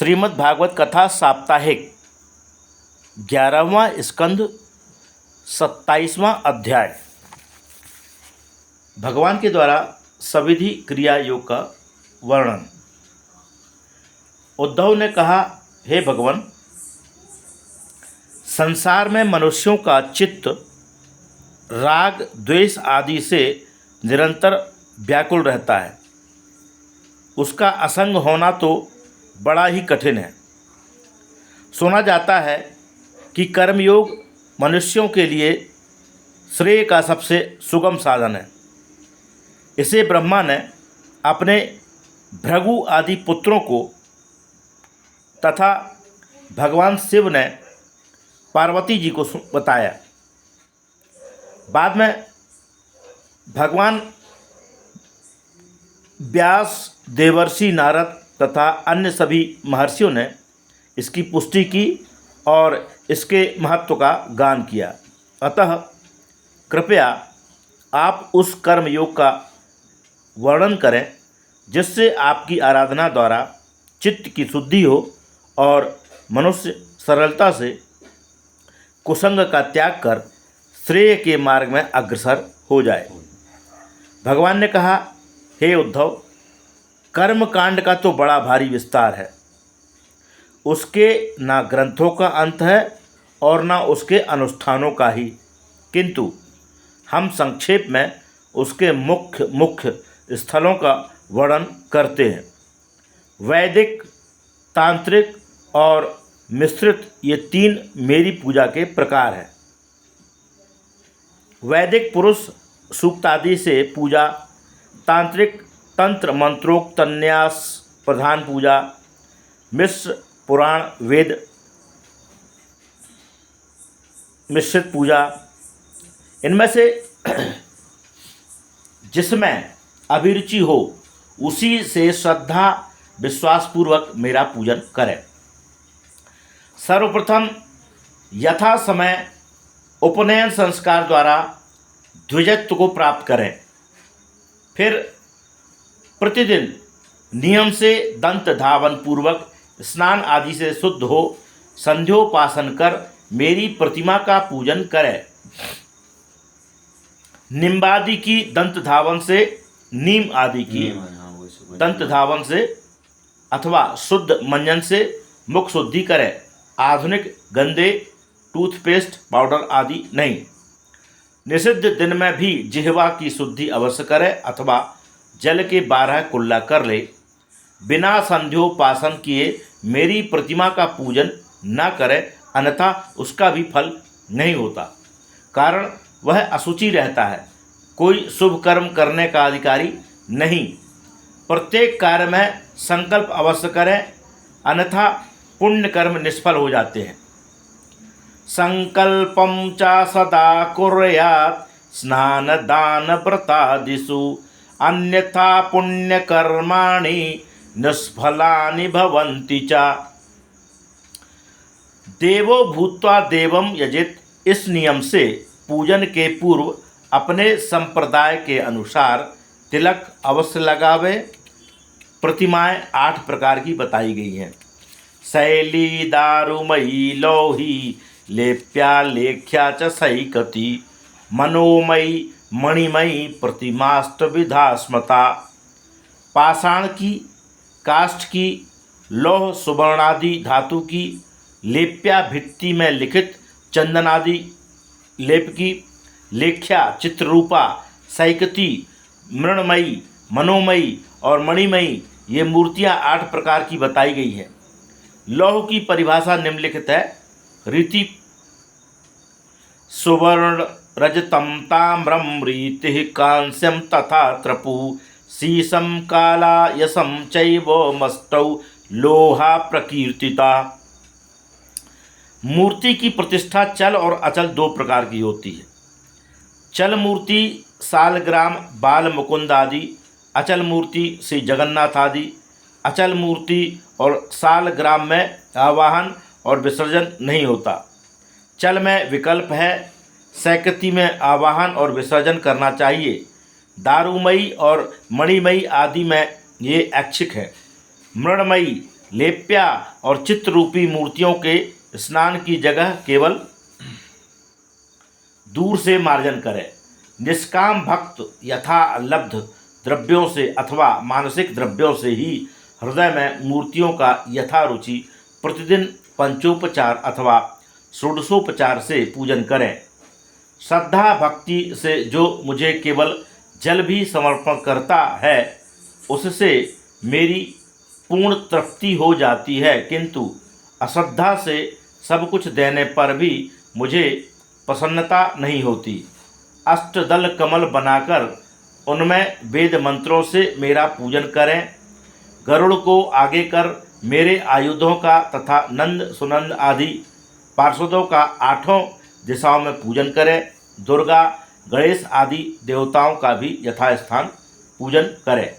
श्रीमद् भागवत कथा साप्ताहिक 11वां स्कंद 27वां अध्याय। भगवान के द्वारा सविधि क्रिया योग का वर्णन। उद्धव ने कहा, हे भगवान, संसार में मनुष्यों का चित्त राग द्वेष आदि से निरंतर व्याकुल रहता है। उसका असंग होना तो बड़ा ही कठिन है। सुना जाता है कि कर्मयोग मनुष्यों के लिए श्रेय का सबसे सुगम साधन है। इसे ब्रह्मा ने अपने भृगु आदि पुत्रों को तथा भगवान शिव ने पार्वती जी को बताया। बाद में भगवान व्यास, देवर्षि नारद तथा अन्य सभी महर्षियों ने इसकी पुष्टि की और इसके महत्व का गान किया। अतः कृपया आप उस कर्म योग का वर्णन करें जिससे आपकी आराधना द्वारा चित्त की शुद्धि हो और मनुष्य सरलता से कुसंग का त्याग कर श्रेय के मार्ग में अग्रसर हो जाए। भगवान ने कहा, हे उद्धव, कर्म कांड का तो बड़ा भारी विस्तार है। उसके ना ग्रंथों का अंत है और ना उसके अनुष्ठानों का ही, किंतु हम संक्षेप में उसके मुख्य स्थलों का वर्णन करते हैं। वैदिक, तांत्रिक और मिश्रित ये तीन मेरी पूजा के प्रकार हैं। वैदिक पुरुष सूक्तादि से पूजा, तांत्रिक तंत्र मंत्रोक्त न्यास प्रधान पूजा, मिश्र पुराण वेद मिश्रित पूजा। इनमें से जिसमें अभिरुचि हो उसी से श्रद्धा विश्वासपूर्वक मेरा पूजन करें। सर्वप्रथम यथा समय उपनयन संस्कार द्वारा द्विजत्व को प्राप्त करें। फिर प्रतिदिन नियम से दंत धावन पूर्वक स्नान आदि से शुद्ध हो संध्योपासन कर मेरी प्रतिमा का पूजन करें। निम्बादि की दंत धावन से, नीम आदि की दंत धावन से अथवा शुद्ध मंजन से मुख शुद्धि करें। आधुनिक गंदे टूथपेस्ट पाउडर आदि नहीं। निषिद्ध दिन में भी जिह्वा की शुद्धि अवश्य करे अथवा जल के 12 कुल्ला कर ले। बिना संध्योपासन किए मेरी प्रतिमा का पूजन न करे, अन्यथा उसका भी फल नहीं होता, कारण वह अशुचि रहता है। कोई शुभ कर्म करने का अधिकारी नहीं। प्रत्येक कार्य में संकल्प अवश्य करें, अन्यथा पुण्य कर्म निष्फल हो जाते हैं। संकल्पम च सदा कुर्यात् स्नान दान व्रतादिषु, अन्यथा पुण्य कर्माणि निष्फलानि भवन्ति च। देवो भूत्वा देवम यजित, इस नियम से पूजन के पूर्व अपने संप्रदाय के अनुसार तिलक अवश्य लगावे। प्रतिमाएं 8 प्रकार की बताई गई हैं। शैली, दारुमयी, लौही, लेप्या, लेख्या च सैकती, मनोमयी, मणिमयी प्रतिमाष्टविधा स्मृता। पाषाण की, काष्ठ की, लौह सुवर्णादि धातु की, लेप्या भित्ति में लिखित चंदनादि लेप की, लेख्या चित्ररूपा, सैकती मृणमयी, मनोमयी और मणिमयी, ये मूर्तियां 8 प्रकार की बताई गई हैं। लौह की परिभाषा निम्नलिखित है। रीति सुवर्ण रजतम ताम्रम रीति कांस्यम तथा त्रपु, शीशम काला यशम चैव मस्तौ लोहा प्रकीर्तिता। मूर्ति की प्रतिष्ठा चल और अचल 2 प्रकार की होती है। चल मूर्ति सालग्राम, बाल मुकुंद आदि, अचल मूर्ति श्री जगन्नाथ आदि। अचल मूर्ति और सालग्राम में आवाहन और विसर्जन नहीं होता। चल में विकल्प है, सैकती में आवाहन और विसर्जन करना चाहिए। दारुमयी और मणिमयी आदि में ये ऐच्छिक है। मृणमयी, लेप्या और चित्ररूपी मूर्तियों के स्नान की जगह केवल दूर से मार्जन करे। निष्काम भक्त यथा लब्ध द्रव्यों से अथवा मानसिक द्रव्यों से ही हृदय में मूर्तियों का यथा रुचि प्रतिदिन पंचोपचार अथवा षोडशोपचार से पूजन करें। श्रद्धा भक्ति से जो मुझे केवल जल भी समर्पण करता है उससे मेरी पूर्ण तृप्ति हो जाती है, किंतु अश्रद्धा से सब कुछ देने पर भी मुझे प्रसन्नता नहीं होती। अष्टदल कमल बनाकर उनमें वेद मंत्रों से मेरा पूजन करें। गरुड़ को आगे कर मेरे आयुधों का तथा नंद सुनंद आदि पार्षदों का आठों दिशाओं में पूजन करें। दुर्गा गणेश आदि देवताओं का भी यथास्थान पूजन करें।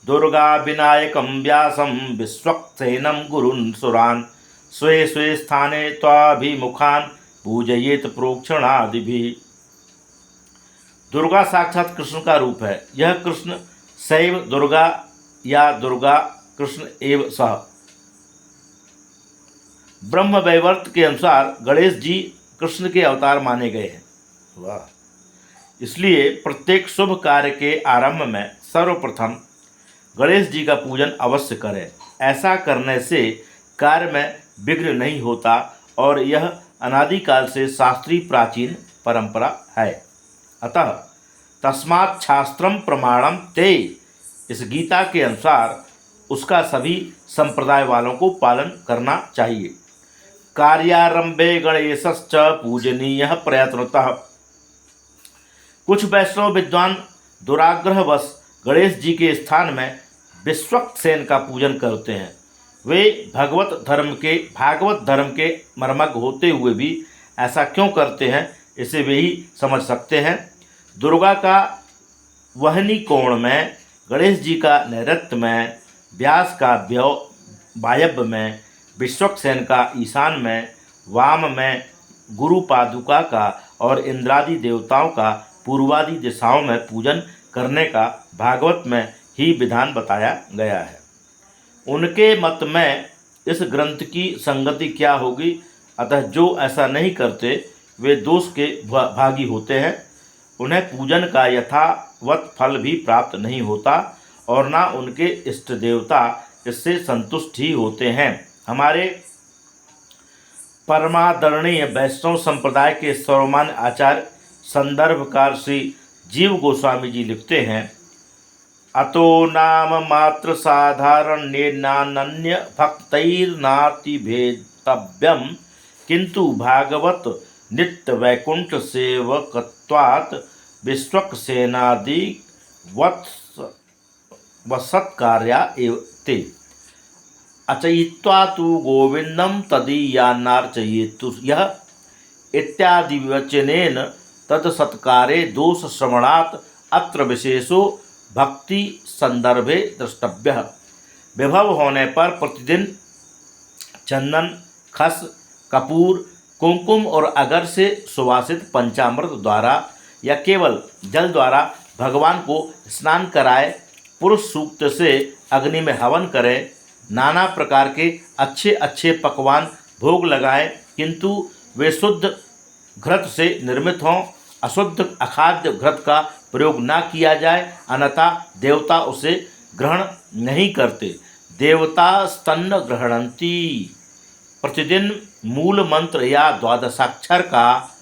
दुर्गा विनायकम व्यासम विश्वक्सेनम गुरुन् सुरान् स्वे स्वे स्थाने त्वाभिमुखान् पूजयेत प्रोक्षणादिभिः। दुर्गा साक्षात कृष्ण का रूप है। यह कृष्ण शैव दुर्गा या दुर्गा कृष्ण एव सह। ब्रह्म वैवर्त के अनुसार गणेश जी कृष्ण के अवतार माने गए हैं। वाह! इसलिए प्रत्येक शुभ कार्य के आरंभ में सर्वप्रथम गणेश जी का पूजन अवश्य करें। ऐसा करने से कार्य में विघ्न नहीं होता और यह अनादिकाल से शास्त्रीय प्राचीन परंपरा है। अतः तस्मात् शास्त्रम प्रमाणम ते, इस गीता के अनुसार उसका सभी संप्रदाय वालों को पालन करना चाहिए। कार्यारंभे गणेशश्च पूजनीयः प्रयत्नतः। कुछ वैष्णव विद्वान दुराग्रहवश गणेश जी के स्थान में विश्वक्सेन का पूजन करते हैं। वे भागवत धर्म के मर्मज्ञ होते हुए भी ऐसा क्यों करते हैं, इसे वे ही समझ सकते हैं। दुर्गा का वहनी कोण में, गणेश जी का नैऋत्य में, व्यास का वायव्य में, विश्वक्सेन का ईशान में, वाम में, गुरु पादुका का और इंद्रादि देवताओं का पूर्वादि दिशाओं में पूजन करने का भागवत में ही विधान बताया गया है। उनके मत में इस ग्रंथ की संगति क्या होगी? अतः जो ऐसा नहीं करते वे दोष के भागी होते हैं। उन्हें पूजन का यथावत फल भी प्राप्त नहीं होता और ना उनके इष्ट देवता इससे संतुष्ट ही होते हैं। हमारे परमादरणीय वैष्णव संप्रदाय के सर्वमान्य आचार्य संदर्भकार श्री जीव गोस्वामी जी लिखते हैं, अतो नाम मात्र साधारण्येनान्य भक्तैर्नाति भेदव्यम किंतु भागवत नित्य वैकुंठ सेवकत्वात् विश्वक्सेनादि वत्सत्कार्या एव ते। अचयित्वा तु गोविंदम तदीयान्नार्चयेतु यः इत्यादि वचनेन तत्सत्कारे दोष श्रवणात् अत्र विशेषो भक्ति संदर्भे द्रष्टव्यः। विभव होने पर प्रतिदिन चंदन, खस, कपूर, कुमकुम और अगर से सुवासित पंचामृत द्वारा या केवल जल द्वारा भगवान को स्नान कराए, पुरुष सूक्त से अग्नि में हवन करें, नाना प्रकार के अच्छे अच्छे पकवान भोग लगाएं, किंतु वे शुद्ध घृत से निर्मित हों। अशुद्ध अखाद्य घृत का प्रयोग न किया जाए, अन्यथा देवता उसे ग्रहण नहीं करते। देवता स्तन्न ग्रहणंती। प्रतिदिन मूल मंत्र या द्वादशाक्षर का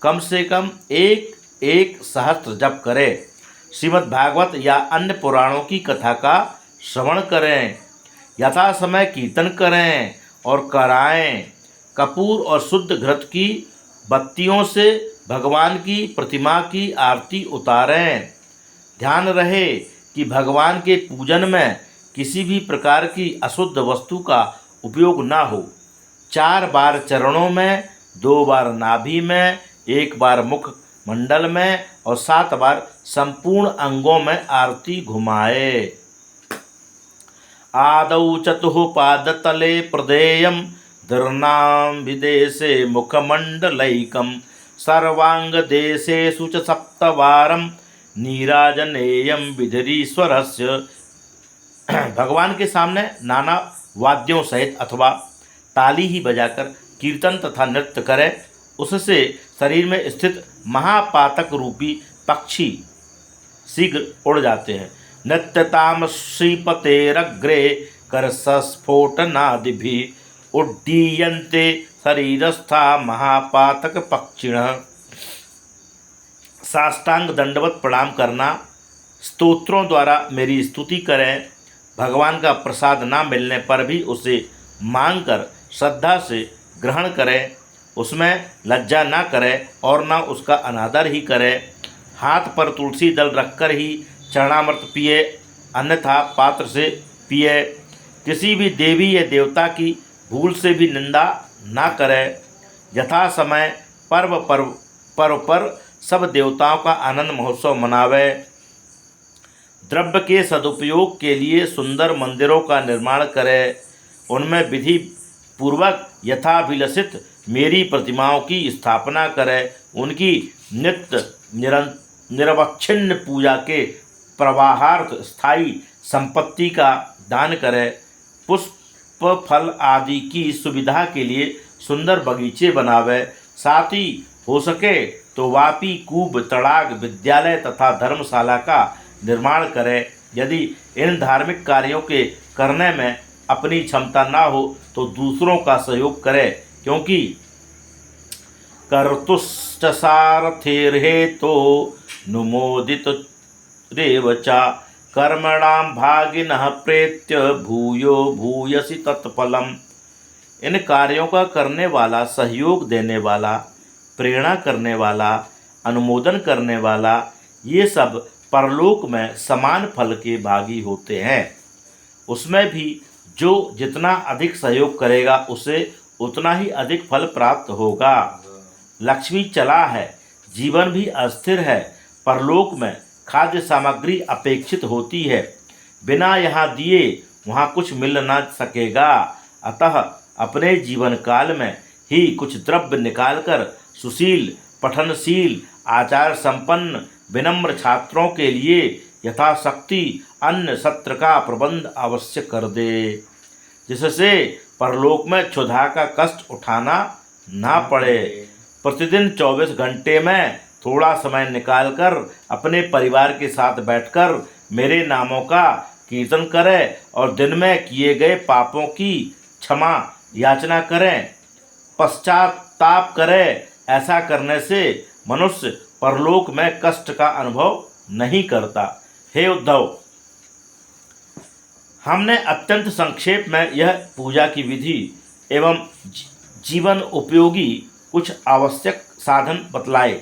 कम से कम एक सहस्त्र जप करें। श्रीमद् भागवत या अन्य पुराणों की कथा का श्रवण करें, यथा समय कीर्तन करें और कराएं। कपूर और शुद्ध घृत की बत्तियों से भगवान की प्रतिमा की आरती उतारें। ध्यान रहे कि भगवान के पूजन में किसी भी प्रकार की अशुद्ध वस्तु का उपयोग न हो। 4 बार चरणों में, 2 बार नाभि में, 1 बार मुख मंडल में और 7 बार संपूर्ण अंगों में आरती घुमाए। आदौ चतुः पादतले प्रदेयं धर्नां विदेशे मुखमंडलैकं सर्वांग देशेषु च 7 नीराजनेयं विधिरीश्वरस्य। भगवान के सामने नाना वाद्यों सहित अथवा ताली ही बजाकर कीर्तन तथा नृत्य करे, उससे शरीर में स्थित महापातक रूपी पक्षी शीघ्र उड़ जाते हैं। नृत्यताम श्रीपतेरग्रे करसस्फोटनादिभिः उड्डीयन्ते शरीरस्था महापातक पक्षिणः। साष्टांग दंडवत प्रणाम करना, स्तोत्रों द्वारा मेरी स्तुति करें, भगवान का प्रसाद ना मिलने पर भी उसे मांगकर श्रद्धा से ग्रहण करें, उसमें लज्जा ना करें और ना उसका अनादर ही करें। हाथ पर तुलसी दल रखकर ही चरणामृत पिए, अन्यथा पात्र से पिए। किसी भी देवी या देवता की भूल से भी निंदा ना करें। यथा समय पर्व पर सब देवताओं का आनंद महोत्सव मनावे। द्रव्य के सदुपयोग के लिए सुंदर मंदिरों का निर्माण करें, उनमें विधि पूर्वक यथाभिलषित मेरी प्रतिमाओं की स्थापना करें, उनकी नित्य निरवच्छिन्न पूजा के प्रवाहार्थ स्थायी संपत्ति का दान करें, पुष्प फल आदि की सुविधा के लिए सुंदर बगीचे बनावे, साथ ही हो सके तो वापी, कूप, तड़ाग, विद्यालय तथा धर्मशाला का निर्माण करें। यदि इन धार्मिक कार्यों के करने में अपनी क्षमता ना हो तो दूसरों का सहयोग करें, क्योंकि कर्तुश्च सारथेर्हेतो नुमोदित रेवचा कर्मणां भागिनः प्रेत्य भूयो भूयसि तत्फलम्। इन कार्यों का करने वाला, सहयोग देने वाला, प्रेरणा करने वाला, अनुमोदन करने वाला, ये सब परलोक में समान फल के भागी होते हैं। उसमें भी जो जितना अधिक सहयोग करेगा उसे उतना ही अधिक फल प्राप्त होगा। लक्ष्मी चला है, जीवन भी अस्थिर है, परलोक में खाद्य सामग्री अपेक्षित होती है, बिना यहाँ दिए वहाँ कुछ मिल ना सकेगा। अतः अपने जीवन काल में ही कुछ द्रव्य निकालकर सुशील, पठनशील, आचार संपन्न, विनम्र छात्रों के लिए यथाशक्ति अन्न सत्र का प्रबंध अवश्य कर दे, जिससे परलोक में क्षुधा का कष्ट उठाना ना पड़े। प्रतिदिन 24 घंटे में थोड़ा समय निकालकर अपने परिवार के साथ बैठकर मेरे नामों का कीर्तन करें और दिन में किए गए पापों की क्षमा याचना करें, पश्चाताप करें। ऐसा करने से मनुष्य परलोक में कष्ट का अनुभव नहीं करता। हे उद्धव, हमने अत्यंत संक्षेप में यह पूजा की विधि एवं जीवन उपयोगी कुछ आवश्यक साधन बतलाए।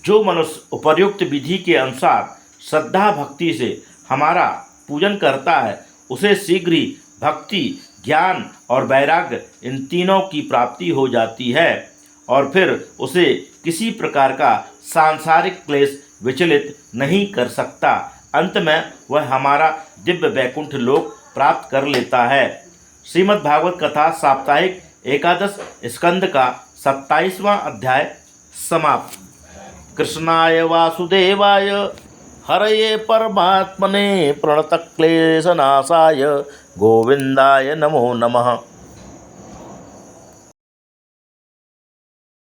जो मनुष्य उपर्युक्त विधि के अनुसार श्रद्धा भक्ति से हमारा पूजन करता है, उसे शीघ्र ही भक्ति, ज्ञान और वैराग्य इन तीनों की प्राप्ति हो जाती है और फिर उसे किसी प्रकार का सांसारिक क्लेश विचलित नहीं कर सकता। अंत में वह हमारा दिव्य वैकुंठ लोक प्राप्त कर लेता है। श्रीमद् भागवत कथा साप्ताहिक एकादश स्कंद का 27वां अध्याय समाप्त। कृष्णाय वासुदेवाय हरये परमात्मने प्रणतक्लेशनाशाय गोविंदाय नमो नमः।